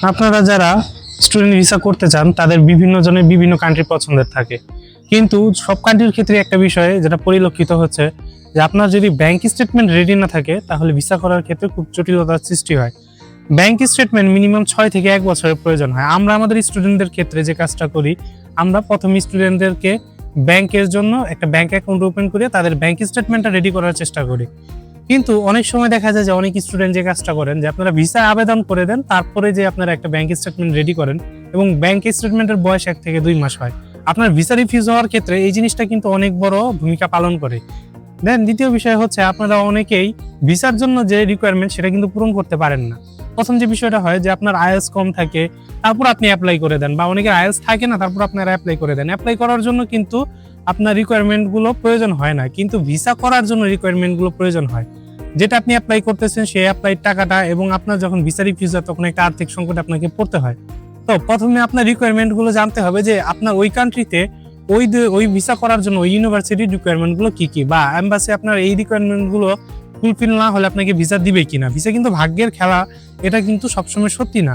আপনারা যারা student visa করতে চান তাদের বিভিন্ন জনের বিভিন্ন কান্ট্রি পছন্দের থাকে, কিন্তু সব কান্ট্রির ক্ষেত্রে একটা বিষয় যেটা পরিলক্ষিত হচ্ছে যে আপনার যদি ব্যাংক স্টেটমেন্ট রেডি না থাকে তাহলে ভিসা করার ক্ষেত্রে খুব জটিলতার সৃষ্টি হয়। ব্যাংক স্টেটমেন্ট মিনিমাম 6 থেকে 1 বছরের প্রয়োজন হয়। আমরা আমাদের স্টুডেন্টদের ক্ষেত্রে যে কাজটা করি, আমরা প্রথম স্টুডেন্টদেরকে ব্যাংকের জন্য একটা ব্যাংক অ্যাকাউন্ট ওপেন করে তাদের ব্যাংক স্টেটমেন্টটা রেডি করার চেষ্টা করি। কিন্তু অনেক সময় দেখা যায় যে অনেক স্টুডেন্ট যে কাজটা করেন যে আপনারা ভিসা আবেদন করে দেন, তারপরে যে আপনারা একটা ব্যাংক স্টেটমেন্ট রেডি করেন এবং ব্যাংক স্টেটমেন্টের বয়স 1 থেকে 2 মাস হয়। আপনার ভিসা রিফিউজ হওয়ার ক্ষেত্রে এই জিনিসটা কিন্তু অনেক বড় ভূমিকা পালন করে। দেন দ্বিতীয় বিষয় হচ্ছে আপনারা অনেকেই ভিসার জন্য যে রিকোয়ারমেন্ট সেটা কিন্তু পূরণ করতে পারেন না। প্রথম যে বিষয়টা হয় যে আপনার আইএলটিএস কম থাকে, তারপর আপনি অ্যাপ্লাই করে দেন, বা অনেকের আইএলটিএস থাকে না তারপর আপনারা অ্যাপ্লাই করে দেন। অ্যাপ্লাই করার জন্য কিন্তু আপনার রিকোয়ারমেন্ট গুলো প্রয়োজন হয় না, কিন্তু ভিসা করার জন্য রিকোয়ারমেন্ট গুলো প্রয়োজন হয়। যেটা আপনি অ্যাপ্লাই করতেছেন সেই অ্যাপ্লাই টাকাটা এবং আপনার যখন ভিসা রিফিউজ হয় তখন একটা আর্থিক সংকট আপনাকে পড়তে হয়। তো প্রথমে আপনার রিকোয়ারমেন্ট গুলো জানতে হবে যে আপনার ওই কান্ট্রিতে ওই ভিসা করার জন্য ওই ইউনিভার্সিটির রিকোয়ারমেন্ট গুলো কি কি, বা এম্বাসি আপনার এই রিকোয়ারমেন্ট গুলো ফুলফিল না হলে আপনাকে ভিসা দিবে কিনা। ভিসা কিন্তু ভাগ্যের খেলা, এটা কিন্তু সবসময় সত্যি না।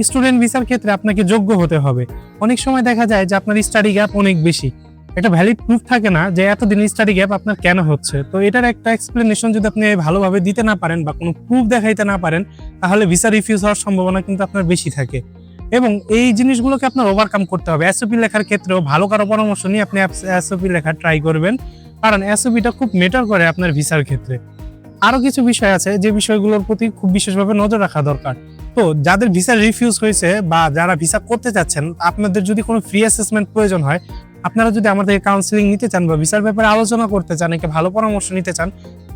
স্টুডেন্ট ভিসার ক্ষেত্রে আপনাকে যোগ্য হতে হবে। অনেক সময় দেখা যায় যে আপনার স্টাডি গ্যাপ অনেক বেশি, একটা ভ্যালিড প্রুফ থাকে না যে এতদিন স্টাডি গ্যাপ আপনার কেন হচ্ছে। তো এটার একটা এক্সপ্লেনেশন যদি আপনি ভালোভাবে দিতে না পারেন বা কোনো প্রুফ দেখাইতে না পারেন, তাহলে ভিসা রিফিউজ হওয়ার সম্ভাবনা কিন্তু আপনার বেশি থাকে। এবং এই জিনিসগুলোকে আপনার ওভারকাম করতে হবে। এসওপি লেখার ক্ষেত্রেও ভালো কারো পরামর্শ নিয়ে আপনি এসওপি লেখা ট্রাই করবেন, কারণ এসওপিটা খুব ম্যাটার করে আপনার ভিসার ক্ষেত্রে। আরো কিছু বিষয় আছে যে বিষয়গুলোর প্রতি খুব বিশেষভাবে নজর রাখা দরকার। তো যাদের ভিসা রিফিউজ হয়েছে বা যারা ভিসা করতে চাচ্ছেন, আপনাদের যদি কোনো ফ্রি অ্যাসেসমেন্ট প্রয়োজন হয়, আপনারা যদি আমাদের কাউন্সিলিং নিতে চান বা ভিসার ব্যাপারে আলোচনা করতে চান, একটা ভালো পরামর্শ নিতে চান,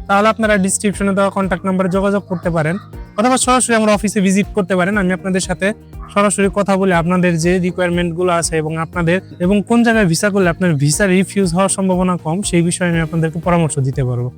তাহলে আপনারা ডিসক্রিপশনে দেওয়া কন্ট্যাক্ট নাম্বারে যোগাযোগ করতে পারেন, অথবা সরাসরি আমার অফিসে ভিজিট করতে পারেন। আমি আপনাদের সাথে সরাসরি কথা বলে আপনাদের যে রিকোয়ারমেন্ট গুলো আছে এবং কোন জায়গায় ভিসা করলে আপনার ভিসা রিফিউজ হওয়ার সম্ভাবনা কম সেই বিষয়ে আমি আপনাদেরকে পরামর্শ দিতে পারবো।